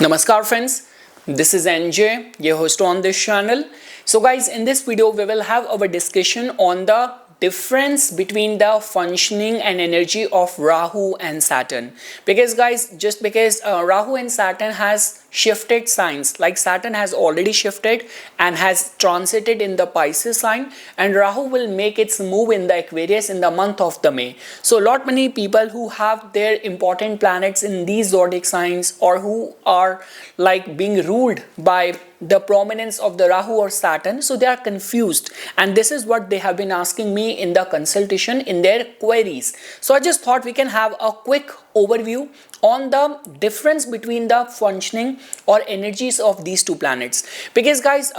Namaskar friends, this is NJ, your host on this channel. So guys, in this video we will have our discussion on the difference between the functioning and energy of Rahu and Saturn. Because guys, just because Rahu and Saturn has shifted signs, like Saturn has already shifted and has transited in the Pisces sign, and Rahu will make its move in the Aquarius in the month of the May. So lot many people who have their important planets in these zodiac signs, or who are like being ruled by the prominence of the Rahu or Saturn, so they are confused, and this is what they have been asking me in the consultation in their queries. So I just thought we can have a quick overview on the difference between the functioning or energies of these two planets. Because guys,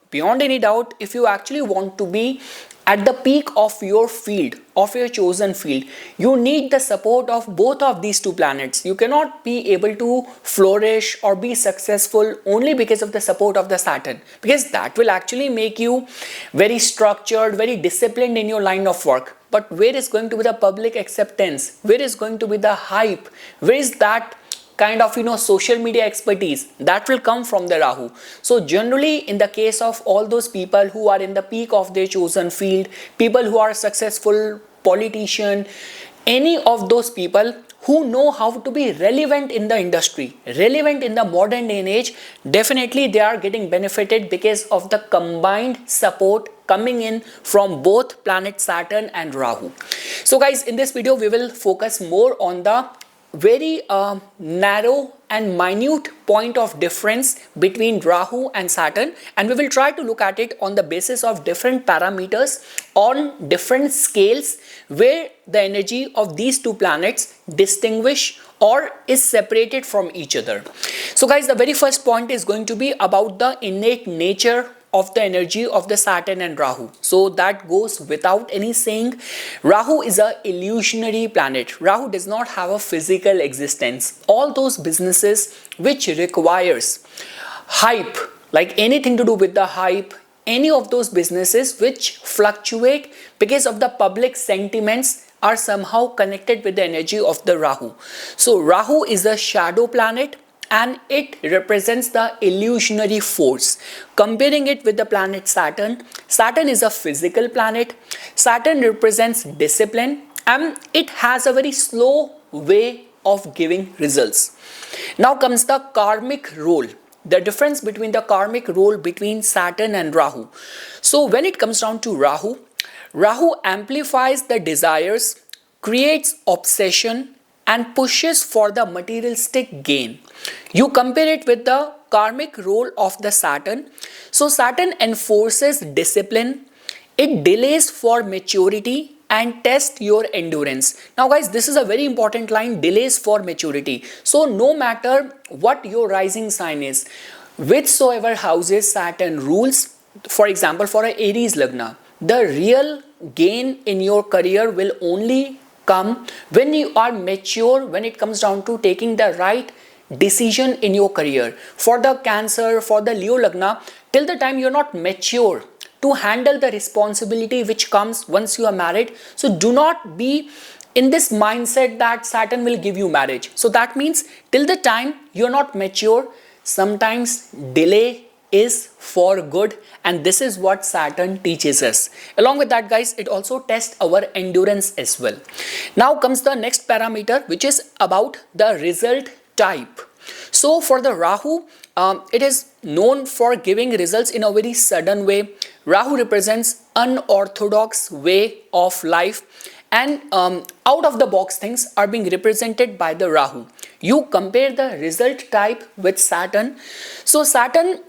beyond any doubt, if you actually want to be at the peak of your field, of your chosen field, you need the support of both of these two planets. You cannot be able to flourish or be successful only because of the support of the Saturn, because that will actually make you very structured, very disciplined in your line of work. But where is going to be the public acceptance? Where is going to be the hype? Where is that kind of social media expertise? That will come from the Rahu. So generally, in the case of all those people who are in the peak of their chosen field, people who are successful, politician, any of those people who know how to be relevant in the industry, relevant in the modern day and age, definitely they are getting benefited because of the combined support coming in from both planet Saturn and Rahu. So guys, in this video we will focus more on the very narrow and minute point of difference between Rahu and Saturn, and we will try to look at it on the basis of different parameters on different scales where the energy of these two planets distinguish or is separated from each other. So guys, the very first point is going to be about the innate nature of the energy of the Saturn and Rahu. So that goes without any saying. Rahu is a illusionary planet. Rahu does not have a physical existence. All those businesses which requires hype, like anything to do with the hype, any of those businesses which fluctuate because of the public sentiments, are somehow connected with the energy of the Rahu. So Rahu is a shadow planet, and it represents the illusionary force. Comparing it with the planet Saturn, Saturn is a physical planet. Saturn represents discipline, and it has a very slow way of giving results. Now comes the karmic role. The difference between the karmic role between Saturn and Rahu. So when it comes down to Rahu, Rahu amplifies the desires, creates obsession, and pushes for the materialistic gain. You compare it with the karmic role of the Saturn. So Saturn enforces discipline, it delays for maturity and tests your endurance. Now guys, this is a very important line, delays for maturity. So no matter what your rising sign is, whichsoever houses Saturn rules, for example for a Aries Lagna, the real gain in your career will only come when you are mature, when it comes down to taking the right decision in your career. For the Cancer, for the Leo Lagna, till the time you're not mature to handle the responsibility which comes once you are married, so do not be in this mindset that Saturn will give you marriage. So that means till the time you're not mature, sometimes delay is for good, and this is what Saturn teaches us. Along with that guys, it also tests our endurance as well. Now comes the next parameter, which is about the result type. So for the Rahu, it is known for giving results in a very sudden way. Rahu represents unorthodox way of life, and out of the box things are being represented by the Rahu. You compare the result type with Saturn. So Saturn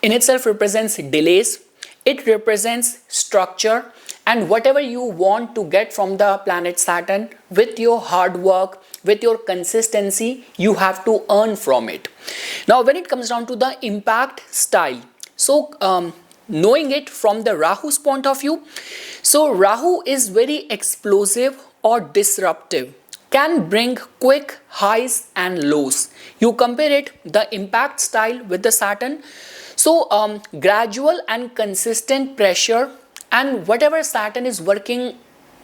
in itself represents delays, it represents structure, and whatever you want to get from the planet Saturn, with your hard work, with your consistency, you have to earn from it. Now when it comes down to the impact style, so knowing it from the Rahu's point of view, so Rahu is very explosive or disruptive, can bring quick highs and lows. You compare it, the impact style, with the Saturn. So gradual and consistent pressure, and whatever Saturn is working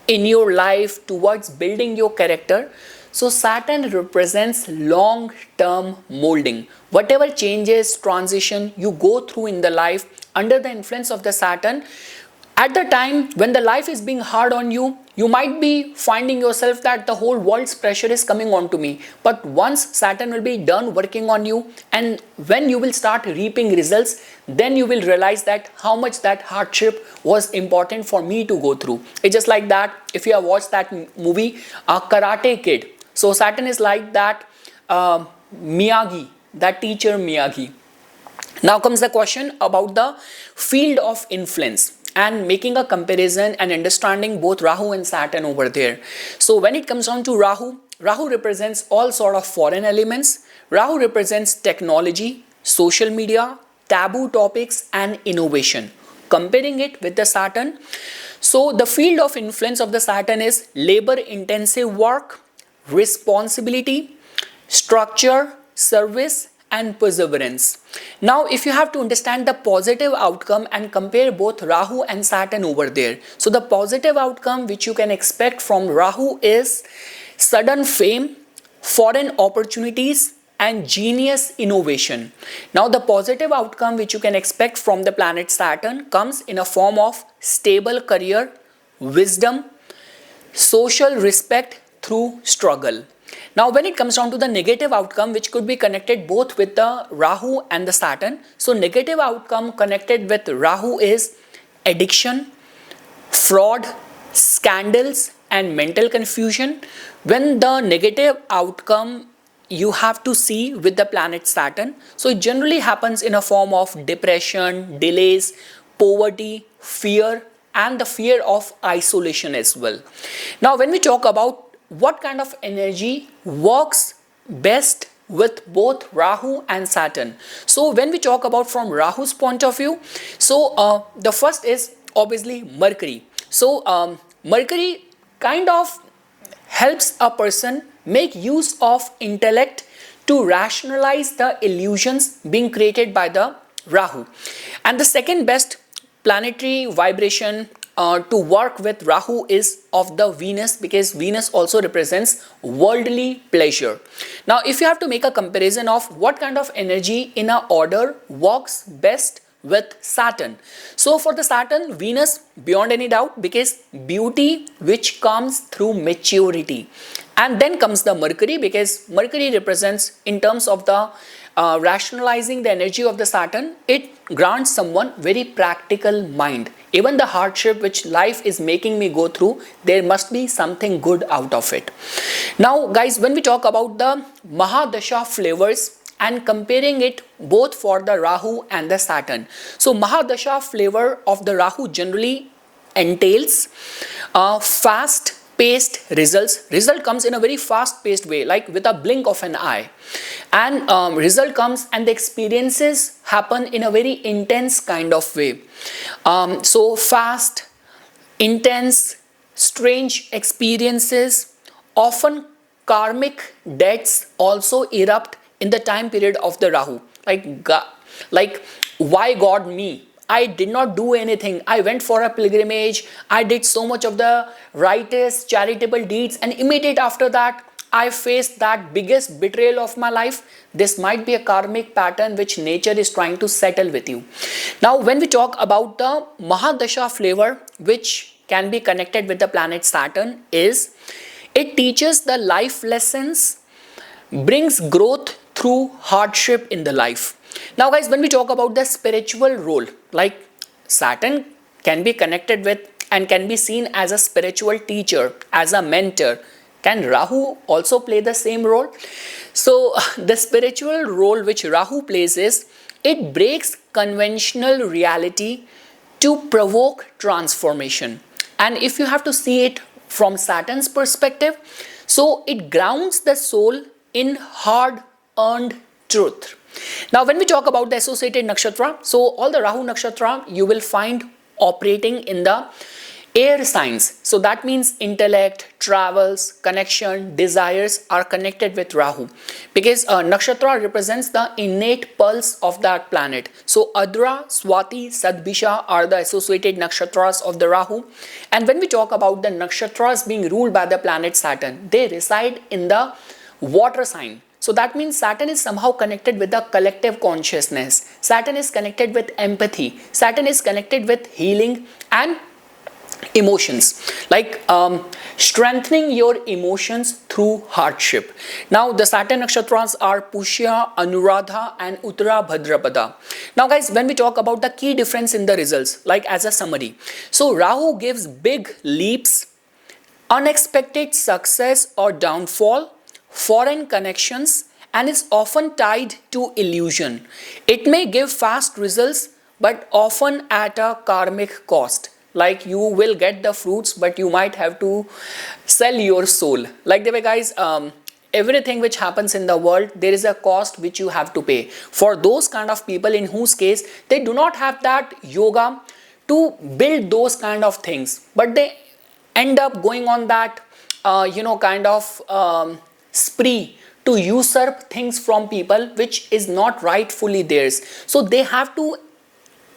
in your life towards building your character, So Saturn represents long-term molding. Whatever changes, transition you go through in the life under the influence of the Saturn, at the time when the life is being hard on you, you might be finding yourself that the whole world's pressure is coming onto me. But once Saturn will be done working on you, and when you will start reaping results, then you will realize that how much that hardship was important for me to go through. It's just like that if you have watched that movie Karate Kid. So Saturn is like that Miyagi, that teacher Miyagi. Now comes the question about the field of influence and making a comparison and understanding both Rahu and Saturn over there. So when it comes on to Rahu, Rahu represents all sort of foreign elements. Rahu represents technology, social media, taboo topics and innovation. Comparing it with the Saturn, so the field of influence of the Saturn is labor intensive work, responsibility, structure, service and perseverance. Now if you have to understand the positive outcome and compare both Rahu and Saturn over there. So the positive outcome which you can expect from Rahu is sudden fame, foreign opportunities and genius innovation. Now the positive outcome which you can expect from the planet Saturn comes in a form of stable career, wisdom, social respect through struggle. Now when it comes down to the negative outcome which could be connected both with the Rahu and the Saturn. So negative outcome connected with Rahu is addiction, fraud, scandals and mental confusion. When the negative outcome you have to see with the planet Saturn, so it generally happens in a form of depression, delays, poverty, fear and the fear of isolation as well. Now when we talk about what kind of energy works best with both Rahu and Saturn. So when we talk about from Rahu's point of view, so the first is obviously Mercury. So Mercury kind of helps a person make use of intellect to rationalize the illusions being created by the Rahu. And the second best planetary vibration to work with Rahu is of the Venus, because Venus also represents worldly pleasure. Now if you have to make a comparison of what kind of energy in a order works best with Saturn. So for the Saturn, Venus beyond any doubt, because beauty which comes through maturity. And then comes the Mercury, because Mercury represents in terms of the rationalizing the energy of the Saturn, it grants someone very practical mind. Even the hardship which life is making me go through, there must be something good out of it. Now guys, when we talk about the Mahadasha flavors and comparing it both for the Rahu and the Saturn. So Mahadasha flavor of the Rahu generally entails fast paced results. Result comes in a very fast paced way, like with a blink of an eye, and result comes and the experiences happen in a very intense kind of way. So fast, intense, strange experiences, often karmic debts also erupt in the time period of the Rahu, like why God me? I did not do anything. I went for a pilgrimage. I did so much of the righteous charitable deeds, and immediate after that I faced that biggest betrayal of my life. This might be a karmic pattern which nature is trying to settle with you. Now when we talk about the Mahadasha flavor which can be connected with the planet Saturn, is it teaches the life lessons, brings growth through hardship in the life. Now guys, when we talk about the spiritual role, like Saturn can be connected with and can be seen as a spiritual teacher, as a mentor. Can Rahu also play the same role? So the spiritual role which Rahu plays is, it breaks conventional reality to provoke transformation. And if you have to see it from Saturn's perspective, so it grounds the soul in hard earned truth. Now when we talk about the associated nakshatra, so all the Rahu nakshatra you will find operating in the Air signs, so that means intellect, travels, connection, desires are connected with Rahu, because nakshatra represents the innate pulse of that planet. So Adra, Swati, Sadbisha are the associated nakshatras of the Rahu. And when we talk about the nakshatras being ruled by the planet Saturn, they reside in the water sign. So that means Saturn is somehow connected with the collective consciousness. Saturn is connected with empathy. Saturn is connected with healing and emotions, like strengthening your emotions through hardship. Now the Saturn nakshatras are Pushya, Anuradha and Uttara Bhadrapada. Now guys, when we talk about the key difference in the results, like as a summary, so Rahu gives big leaps, unexpected success or downfall, foreign connections, and is often tied to illusion. It may give fast results but often at a karmic cost. Like you will get the fruits, but you might have to sell your soul. Like the way guys, everything which happens in the world, there is a cost which you have to pay. For those kind of people in whose case they do not have that yoga to build those kind of things, but they end up going on that kind of spree to usurp things from people which is not rightfully theirs. So they have to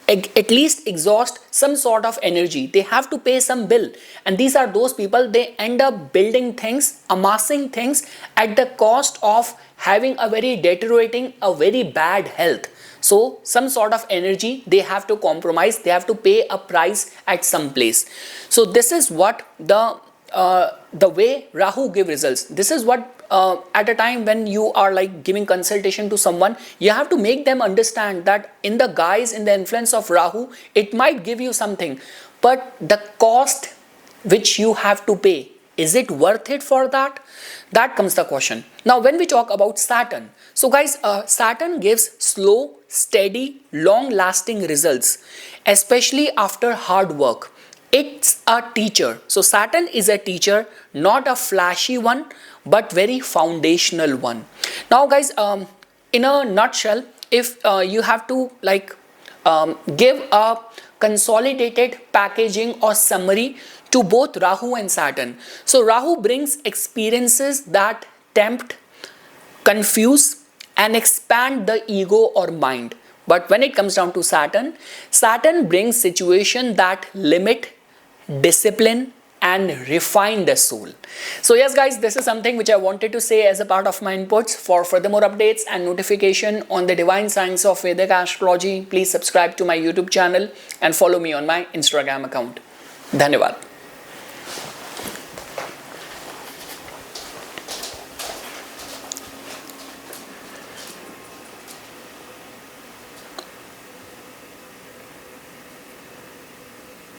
at least exhaust some sort of energy. They have to pay some bill, and these are those people, they end up building things, amassing things at the cost of having a very deteriorating, a very bad health. So some sort of energy they have to compromise, they have to pay a price at some place. So this is what the way Rahu give results. This is what at a time when you are like giving consultation to someone, you have to make them understand that in the guise, in the influence of Rahu, it might give you something, but the cost which you have to pay, is it worth it for that? That comes the question. Now when we talk about Saturn, so guys, Saturn gives slow, steady, long lasting results, especially after hard work. It's a teacher. So Saturn is a teacher, not a flashy one, but very foundational one. Now guys, in a nutshell, if you have to like give a consolidated packaging or summary to both Rahu and Saturn. So Rahu brings experiences that tempt, confuse and expand the ego or mind. But when it comes down to Saturn, Saturn brings situations that limit, discipline and refine the soul. So yes guys, this is something which I wanted to say as a part of my inputs. For furthermore updates and notification on the divine science of Vedic astrology, please subscribe to my YouTube channel and follow me on my Instagram account. Dhanyavad.